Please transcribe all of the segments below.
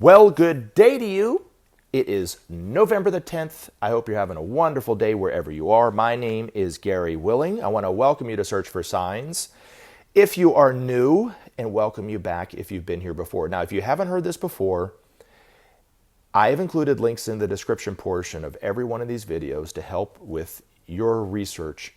Well, good day to you. It is November the 10th. I hope you're having a wonderful day wherever you are. My name is Gary Willing. I want to welcome you to Search for Signs. If you are new, and welcome you back if you've been here before. Now, if you haven't heard this before, I have included links in the description portion of every one of these videos to help with your research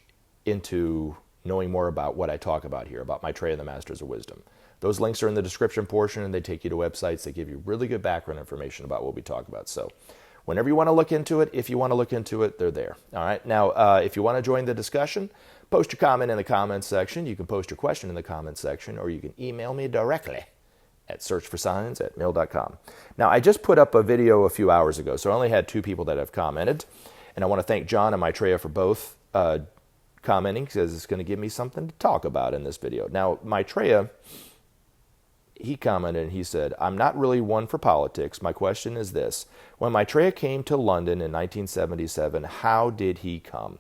into knowing more about what I talk about here, about Maitreya and the Masters of Wisdom. Those links are in the description portion, and they take you to websites that give you really good background information about what we talk about. So whenever you want to look into it, if you want to look into it, they're there. All right. Now, if you want to join the discussion, post your comment in the comments section. You can post your question in the comments section, or you can email me directly at searchforsigns@mail.com. Now, I just put up a video a few hours ago, so I only had 2 people that have commented. And I want to thank John and Maitreya for both commenting, because it's going to give me something to talk about in this video. Now, Maitreya, he commented and he said, "I'm not really one for politics. My question is this. When Maitreya came to London in 1977, how did he come?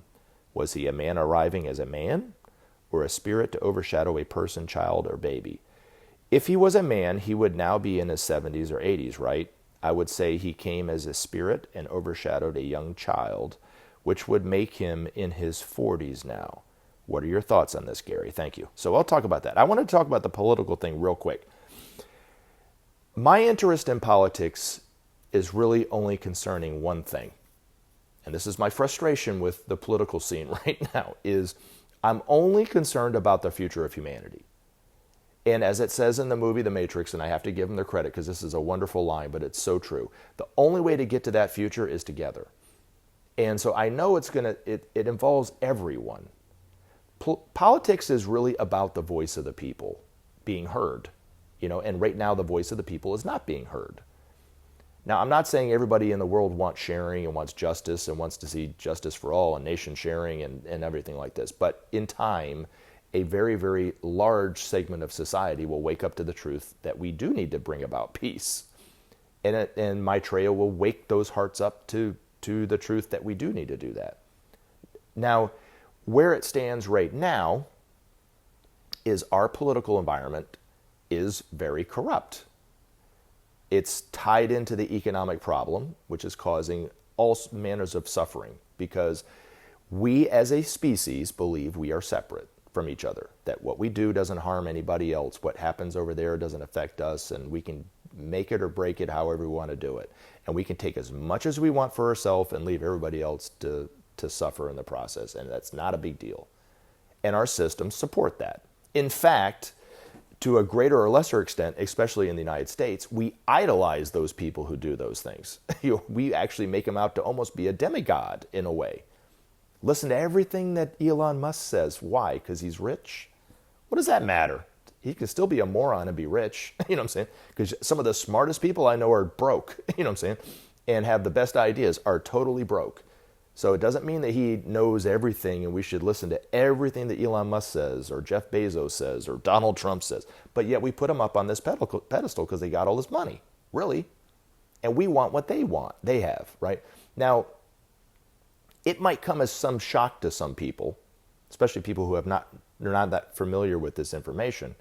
Was he a man arriving as a man, or a spirit to overshadow a person, child, or baby? If he was a man, he would now be in his 70s or 80s, right? I would say he came as a spirit and overshadowed a young child, which would make him in his 40s now. What are your thoughts on this, Gary? Thank you." So I'll talk about that. I want to talk about the political thing real quick. My interest in politics is really only concerning one thing, and this is my frustration with the political scene right now, is I'm only concerned about the future of humanity. And as it says in the movie The Matrix, and I have to give them their credit because this is a wonderful line, but it's so true. The only way to get to that future is together. And so I know it involves everyone. Politics is really about the voice of the people being heard. And right now the voice of the people is not being heard. Now, I'm not saying everybody in the world wants sharing and wants justice and wants to see justice for all and nation sharing and everything like this. But in time, a very, very large segment of society will wake up to the truth that we do need to bring about peace. And Maitreya will wake those hearts up to the truth that we do need to do that. Now, where it stands right now is our political environment is very corrupt. It's tied into the economic problem, which is causing all manners of suffering, because we as a species believe we are separate from each other, that what we do doesn't harm anybody else, what happens over there doesn't affect us, and we can make it or break it however we want to do it. And we can take as much as we want for ourselves and leave everybody else to suffer in the process, and that's not a big deal. And our systems support that. In fact, to a greater or lesser extent, especially in the United States, we idolize those people who do those things. We actually make them out to almost be a demigod in a way. Listen to everything that Elon Musk says. Why? Because he's rich? What does that matter? He can still be a moron and be rich. You know what I'm saying? Because some of the smartest people I know are broke. You know what I'm saying? And have the best ideas are totally broke. So it doesn't mean that he knows everything and we should listen to everything that Elon Musk says or Jeff Bezos says or Donald Trump says. But yet we put him up on this pedestal because they got all this money, really. And we want what they have, right? Now, it might come as some shock to some people, especially people who they're not that familiar with this information,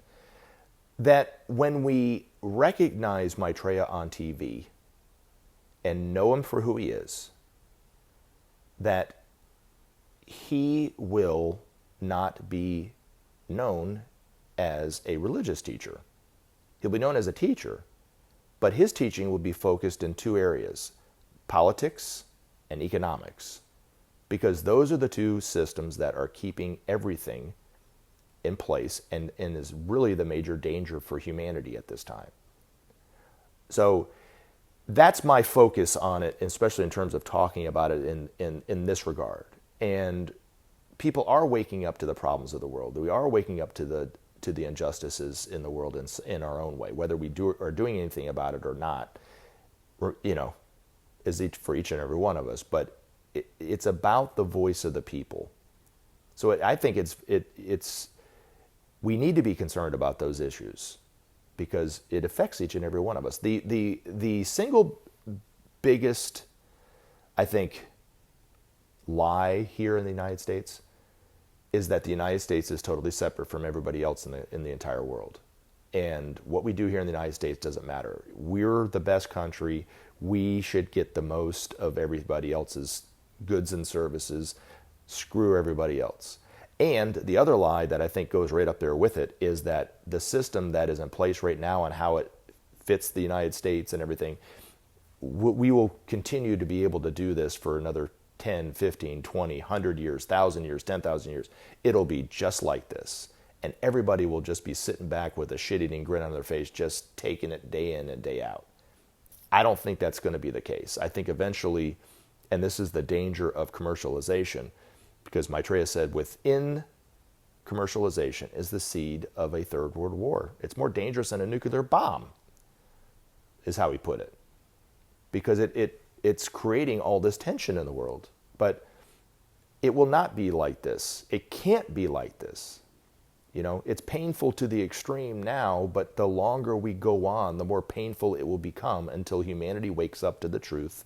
that when we recognize Maitreya on TV and know him for who he is, that he will not be known as a religious teacher. He'll be known as a teacher, but his teaching will be focused in 2 areas, politics and economics, because those are the 2 systems that are keeping everything in place and is really the major danger for humanity at this time. So that's my focus on it, especially in terms of talking about it in this regard. And people are waking up to the problems of the world. We are waking up to the injustices in the world in our own way, whether we are doing anything about it or not. Is for each and every one of us. But it's about the voice of the people. So I think we need to be concerned about those issues, because it affects each and every one of us. The single biggest, I think, lie here in the United States is that the United States is totally separate from everybody else in the entire world. And what we do here in the United States doesn't matter. We're the best country. We should get the most of everybody else's goods and services. Screw everybody else. And the other lie that I think goes right up there with it is that the system that is in place right now and how it fits the United States and everything, we will continue to be able to do this for another 10, 15, 20, 100 years, 1,000 years, 10,000 years. It'll be just like this. And everybody will just be sitting back with a shit-eating grin on their face, just taking it day in and day out. I don't think that's going to be the case. I think eventually, and this is the danger of commercialization, because Maitreya said within commercialization is the seed of a third world war. It's more dangerous than a nuclear bomb, is how he put it. Because it's creating all this tension in the world. But it will not be like this. It can't be like this. You know, it's painful to the extreme now, but the longer we go on, the more painful it will become until humanity wakes up to the truth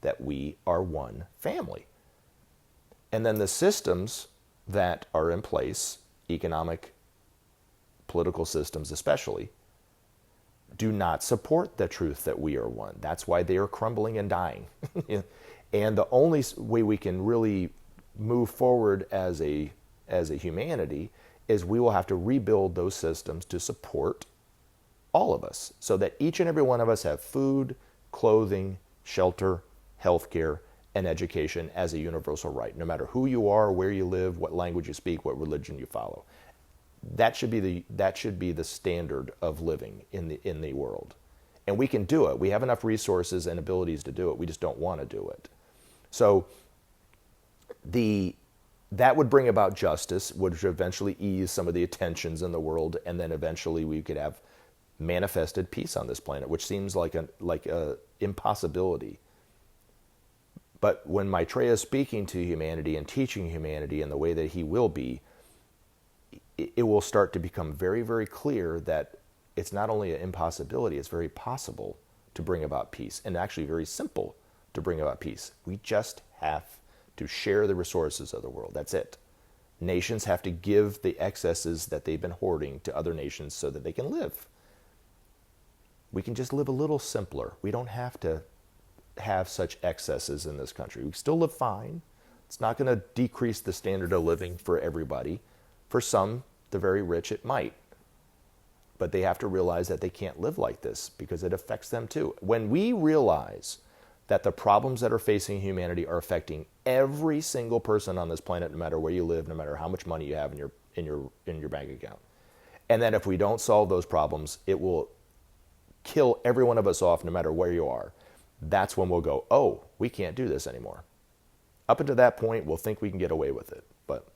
that we are one family. And then the systems that are in place, economic, political systems especially, do not support the truth that we are one. That's why they are crumbling and dying. And the only way we can really move forward as a humanity is we will have to rebuild those systems to support all of us so that each and every one of us have food, clothing, shelter, healthcare, and education as a universal right, no matter who you are, where you live, what language you speak, what religion you follow. That should be the standard of living in the world. And we can do it. We have enough resources and abilities to do it. We just don't want to do it. So that would bring about justice, which would eventually ease some of the tensions in the world, and then eventually we could have manifested peace on this planet, which seems like a impossibility. But when Maitreya is speaking to humanity and teaching humanity in the way that he will be, it will start to become very, very clear that it's not only an impossibility, it's very possible to bring about peace, and actually very simple to bring about peace. We just have to share the resources of the world. That's it. Nations have to give the excesses that they've been hoarding to other nations so that they can live. We can just live a little simpler. We don't have to have such excesses in this country. We still live fine. It's not going to decrease the standard of living for everybody. For some, the very rich, it might. But they have to realize that they can't live like this because it affects them too. When we realize that the problems that are facing humanity are affecting every single person on this planet, no matter where you live, no matter how much money you have in your bank account, and that if we don't solve those problems, it will kill every one of us off, no matter where you are. That's when we'll go, oh, we can't do this anymore. Up until that point, we'll think we can get away with it. But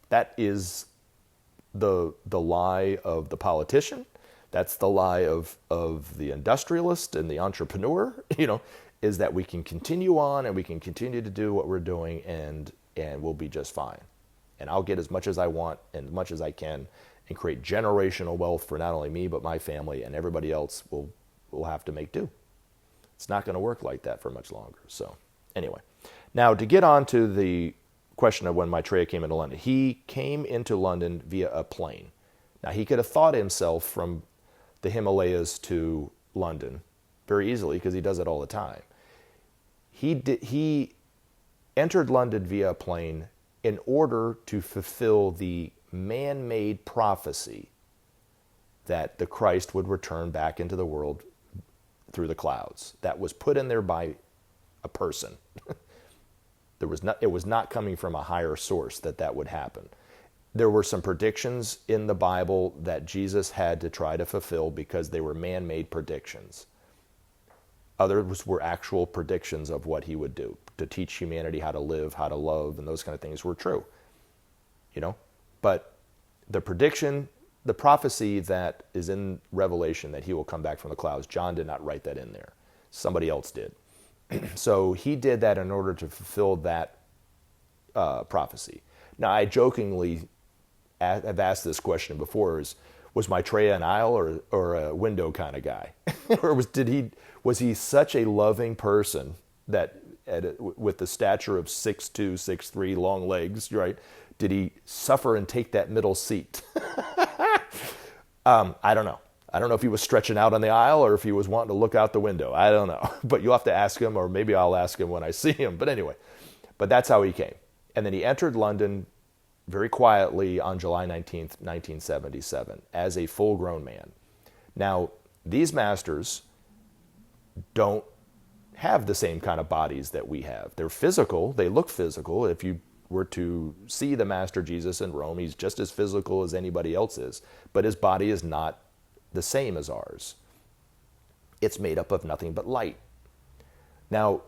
that is the lie of the politician. That's the lie of the industrialist and the entrepreneur, is that we can continue on and we can continue to do what we're doing and we'll be just fine. And I'll get as much as I want and as much as I can and create generational wealth for not only me, but my family, and everybody else will have to make do. It's not going to work like that for much longer. So anyway, now to get on to the question of when Maitreya came into London. He came into London via a plane. Now he could have thought himself from the Himalayas to London very easily because he does it all the time. He entered London via a plane in order to fulfill the man-made prophecy that the Christ would return back into the world through the clouds. That was put in there by a person. It was not coming from a higher source that would happen. There were some predictions in the Bible that Jesus had to try to fulfill because they were man-made predictions. Others were actual predictions of what he would do to teach humanity how to live, how to love, and those kind of things were true. But the prediction, the prophecy that is in Revelation that he will come back from the clouds, John did not write that in there. Somebody else did. So he did that in order to fulfill that prophecy. Now, I jokingly have asked this question before: was Maitreya an aisle or a window kind of guy, or was he such a loving person that with the stature of 6'2", 6'3", long legs, right? Did he suffer and take that middle seat? I don't know. I don't know if he was stretching out on the aisle or if he was wanting to look out the window. I don't know. But you'll have to ask him, or maybe I'll ask him when I see him. But anyway, but that's how he came. And then he entered London very quietly on July 19th, 1977, as a full-grown man. Now, these masters don't have the same kind of bodies that we have. They're physical. They look physical. If you were to see the Master Jesus in Rome, he's just as physical as anybody else is. But his body is not the same as ours. It's made up of nothing but light. Now,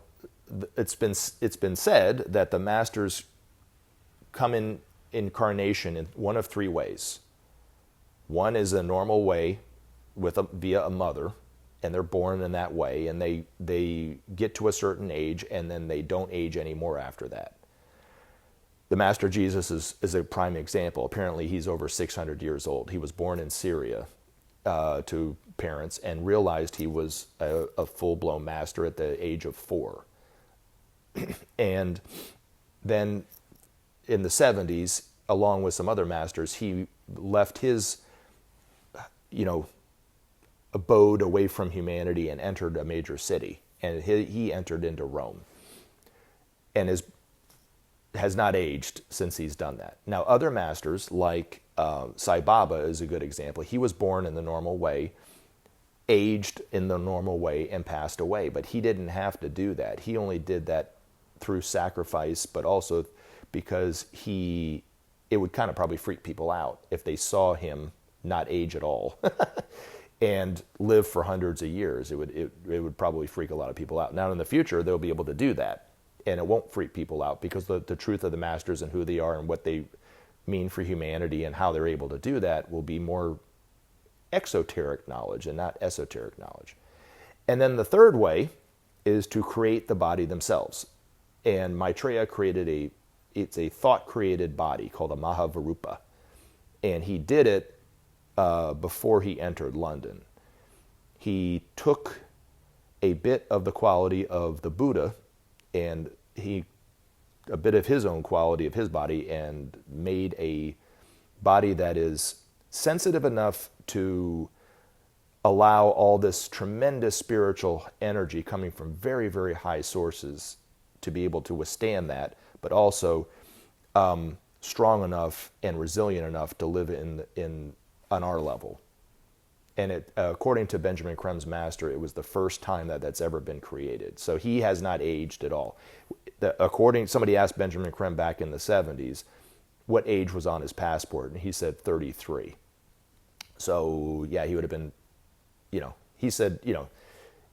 it's been said that the masters come in incarnation in one of three ways. One is a normal way via a mother, and they're born in that way, and they get to a certain age, and then they don't age anymore after that. The Master Jesus is a prime example. Apparently, he's over 600 years old. He was born in Syria to parents and realized he was a full-blown master at the age of 4. And then in the 70s, along with some other masters, he left his, abode away from humanity and entered a major city. And he entered into Rome and has not aged since he's done that. Now, other masters, like Sai Baba is a good example. He was born in the normal way, aged in the normal way, and passed away. But he didn't have to do that. He only did that through sacrifice, but also because it would kind of probably freak people out if they saw him not age at all and live for hundreds of years. It would probably freak a lot of people out. Now in the future, they'll be able to do that, and it won't freak people out because the truth of the masters and who they are and what they mean for humanity and how they're able to do that will be more exoteric knowledge and not esoteric knowledge. And then the third way is to create the body themselves. And Maitreya created it's a thought-created body called a Mahavarupa. And he did it before he entered London. He took a bit of the quality of the Buddha and a bit of his own quality of his body and made a body that is sensitive enough to allow all this tremendous spiritual energy coming from very, very high sources to be able to withstand that, but also strong enough and resilient enough to live on our level. And according to Benjamin Creme's master, it was the first time that's ever been created. So he has not aged at all. Somebody asked Benjamin Creme back in the 70s what age was on his passport, and he said 33. So yeah, he would have been, he said,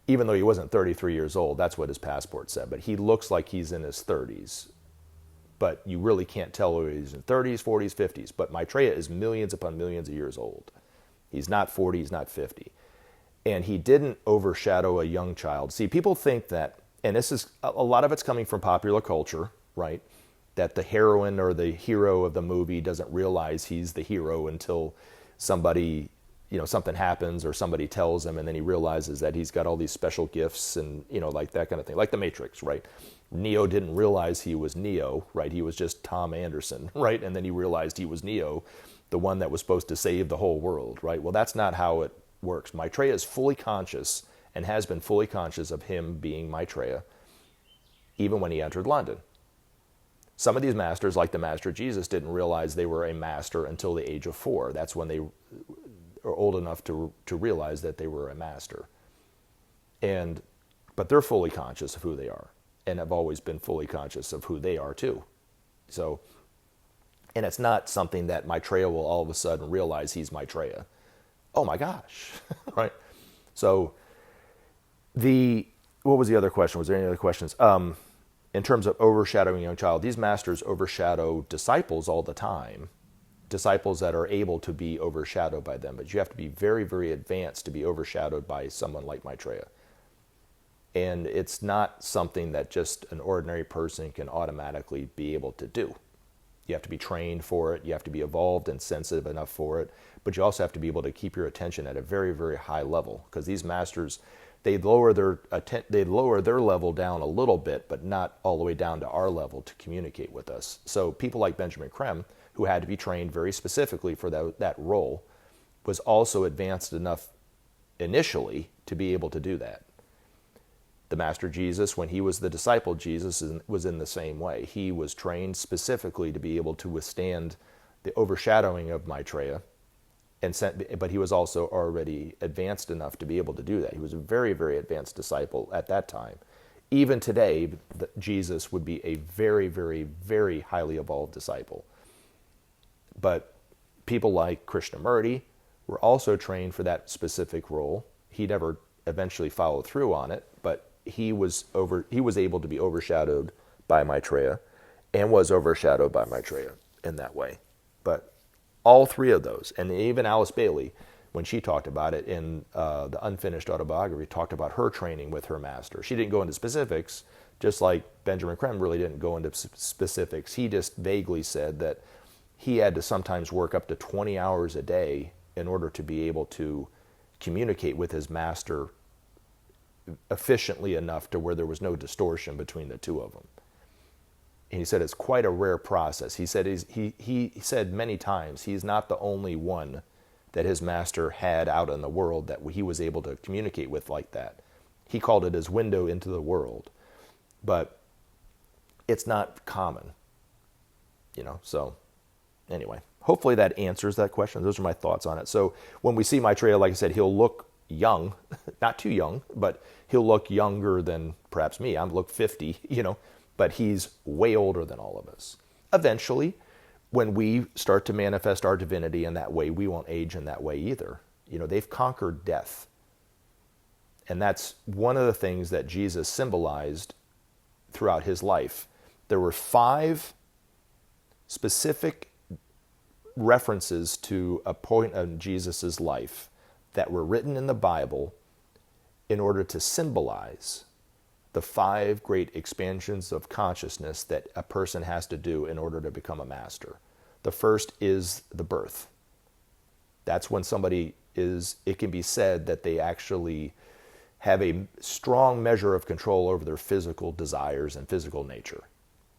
even though he wasn't 33 years old, that's what his passport said. But he looks like he's in his 30s. But you really can't tell whether he's in 30s, 40s, 50s. But Maitreya is millions upon millions of years old. He's not 40, he's not 50. And he didn't overshadow a young child. See, people think that, and this is, a lot of it's coming from popular culture, right? That the heroine or the hero of the movie doesn't realize he's the hero until somebody, something happens or somebody tells him, and then he realizes that he's got all these special gifts and, like that kind of thing. Like the Matrix, right? Neo didn't realize he was Neo, right? He was just Tom Anderson, right? And then he realized he was Neo, the one that was supposed to save the whole world, right? Well, that's not how it works. Maitreya is fully conscious and has been fully conscious of him being Maitreya, even when he entered London. Some of these masters, like the Master Jesus, didn't realize they were a master until the age of 4. That's when they are old enough to realize that they were a master. But they're fully conscious of who they are, and have always been fully conscious of who they are too. So, and it's not something that Maitreya will all of a sudden realize he's Maitreya. Oh my gosh, right? So, what was the other question? Was there any other questions? In terms of overshadowing a young child, these masters overshadow disciples all the time, disciples that are able to be overshadowed by them. But you have to be very, very advanced to be overshadowed by someone like Maitreya. And it's not something that just an ordinary person can automatically be able to do. You have to be trained for it. You have to be evolved and sensitive enough for it. But you also have to be able to keep your attention at a very, very high level, because these masters, they lower their level down a little bit, but not all the way down to our level to communicate with us. So people like Benjamin Creme, who had to be trained very specifically for that role, was also advanced enough initially to be able to do that. The Master Jesus, when he was the disciple Jesus, was in the same way. He was trained specifically to be able to withstand the overshadowing of Maitreya, but he was also already advanced enough to be able to do that. He was a very, very advanced disciple at that time. Even today, Jesus would be a very, very, very highly evolved disciple. But people like Krishnamurti were also trained for that specific role. He never eventually followed through on it, but he was able to be overshadowed by Maitreya and was overshadowed by Maitreya in that way. But all three of those, and even Alice Bailey, when she talked about it in the Unfinished Autobiography, talked about her training with her master. She didn't go into specifics, just like Benjamin Creme really didn't go into specifics. He just vaguely said that he had to sometimes work up to 20 hours a day in order to be able to communicate with his master efficiently enough to where there was no distortion between the two of them. And he said it's quite a rare process. He said he said many times he's not the only one that his master had out in the world that he was able to communicate with like that. He called it his window into the world. But it's not common, so anyway, hopefully that answers that question. Those are my thoughts on it. So when we see Maitreya, like I said, he'll look young, not too young, but he'll look younger than perhaps me. I'm look 50, but he's way older than all of us. Eventually, when we start to manifest our divinity in that way, we won't age in that way either. They've conquered death. And that's one of the things that Jesus symbolized throughout his life. There were 5 specific references to a point of Jesus' life that were written in the Bible in order to symbolize the 5 great expansions of consciousness that a person has to do in order to become a master. The first is the birth. That's when it can be said that they actually have a strong measure of control over their physical desires and physical nature.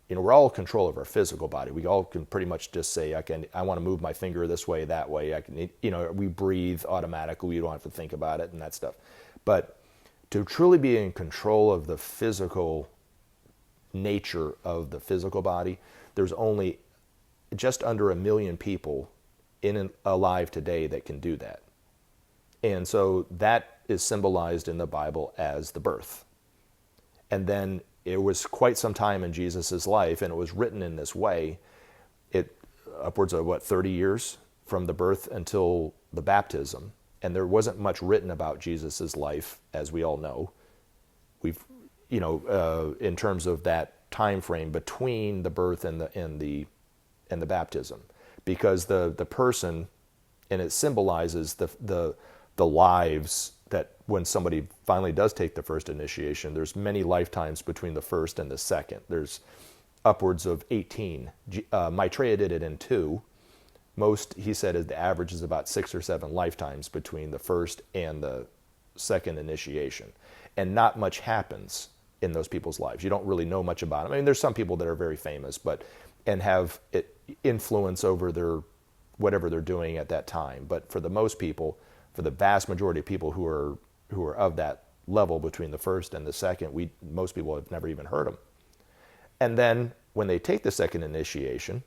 We're all in control of our physical body. We all can pretty much just say, I want to move my finger this way, that way. We breathe automatically. You don't have to think about it and that stuff. But to truly be in control of the physical nature of the physical body, there's only just under 1 million people alive today that can do that. And so that is symbolized in the Bible as the birth. And then it was quite some time in Jesus' life, and it was written in this way, upwards of 30 years from the birth until the baptism. And there wasn't much written about Jesus' life, as we all know. In terms of that time frame between the birth and the baptism, because the person, and it symbolizes the lives that when somebody finally does take the first initiation, there's many lifetimes between the first and the second. There's upwards of 18. Maitreya did it in 2. Most, he said, the average is about 6 or 7 lifetimes between the first and the second initiation. And not much happens in those people's lives. You don't really know much about them. I mean, there's some people that are very famous, and have influence over their whatever they're doing at that time. But for the most people, for the vast majority of people who are of that level between the first and the second, most people have never even heard them. And then when they take the second initiation,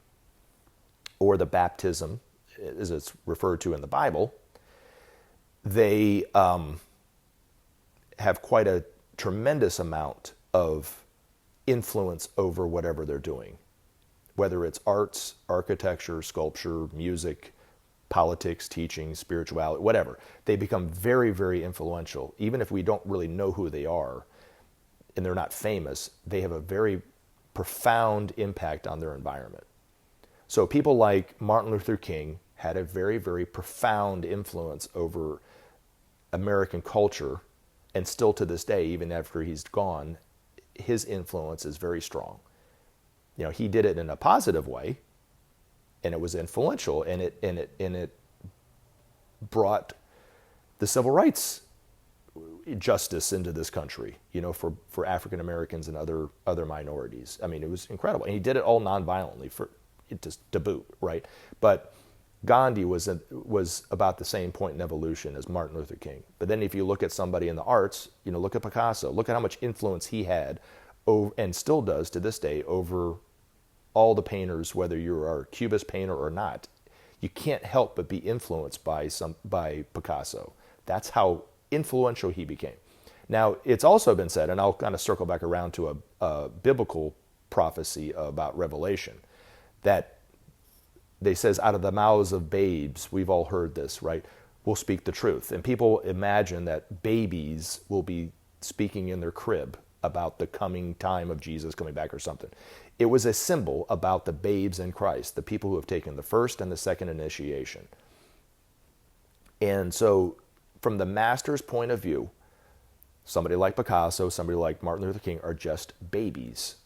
or the baptism, as it's referred to in the Bible, they have quite a tremendous amount of influence over whatever they're doing, whether it's arts, architecture, sculpture, music, politics, teaching, spirituality, whatever. They become very, very influential. Even if we don't really know who they are and they're not famous, they have a very profound impact on their environment. So people like Martin Luther King had a very, very profound influence over American culture, and still to this day, even after he's gone, his influence is very strong. He did it in a positive way, and it was influential, and it brought the civil rights justice into this country, for African Americans and other minorities. I mean, it was incredible, and he did it all nonviolently to boot, right? But Gandhi was about the same point in evolution as Martin Luther King. But then if you look at somebody in the arts, look at Picasso. Look at how much influence he had, and still does to this day, over all the painters, whether you're a Cubist painter or not. You can't help but be influenced by Picasso. That's how influential he became. Now, it's also been said, and I'll kind of circle back around to a biblical prophecy about Revelation, that they says, out of the mouths of babes, we've all heard this, right, will speak the truth. And people imagine that babies will be speaking in their crib about the coming time of Jesus coming back or something. It was a symbol about the babes in Christ, the people who have taken the first and the second initiation. And so, from the master's point of view, somebody like Picasso, somebody like Martin Luther King are just babies.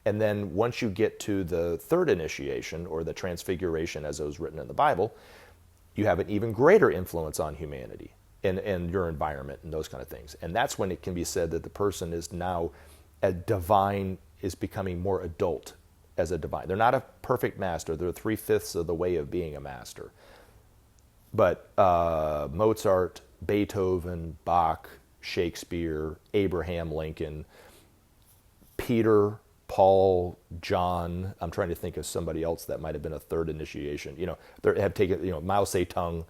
And then once you get to the third initiation, or the transfiguration as it was written in the Bible, you have an even greater influence on humanity and your environment and those kind of things. And that's when it can be said that the person is now a divine, is becoming more adult as a divine. They're not a perfect master. They're 3/5 of the way of being a master. But Mozart, Beethoven, Bach, Shakespeare, Abraham Lincoln, Peter, Paul, John, I'm trying to think of somebody else that might have been a third initiation. They have taken, Mao Zedong,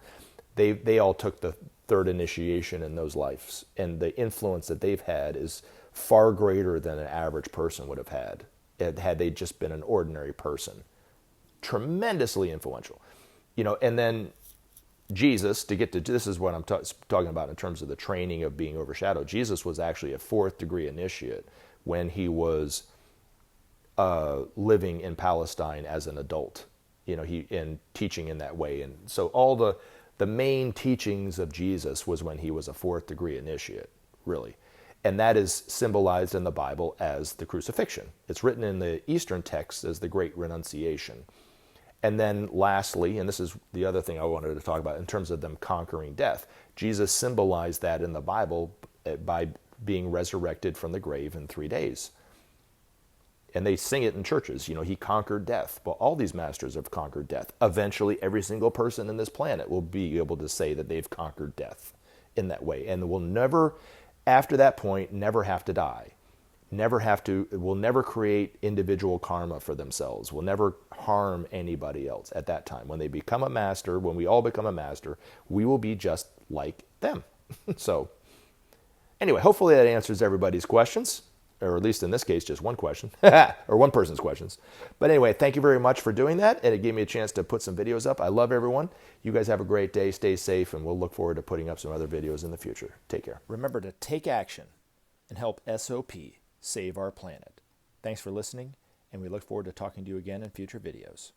they all took the third initiation in those lives. And the influence that they've had is far greater than an average person would have had they just been an ordinary person. Tremendously influential. And then Jesus, to get to, this is what I'm talking about in terms of the training of being overshadowed. Jesus was actually a 4th degree initiate when he was living in Palestine as an adult, and teaching in that way. And so all the main teachings of Jesus was when he was a 4th degree initiate, really. And that is symbolized in the Bible as the crucifixion. It's written in the Eastern texts as the Great Renunciation. And then lastly, and this is the other thing I wanted to talk about in terms of them conquering death, Jesus symbolized that in the Bible by being resurrected from the grave in 3 days. And they sing it in churches, he conquered death. Well, all these masters have conquered death. Eventually, every single person in this planet will be able to say that they've conquered death in that way. And will never, after that point, never have to die. Will never create individual karma for themselves, will never harm anybody else at that time. When they become a master, when we all become a master, we will be just like them. So, anyway, hopefully that answers everybody's questions, or at least in this case, just one question, or one person's questions. But anyway, thank you very much for doing that, and it gave me a chance to put some videos up. I love everyone. You guys have a great day, stay safe, and we'll look forward to putting up some other videos in the future. Take care. Remember to take action and help SOP save our planet. Thanks for listening, and we look forward to talking to you again in future videos.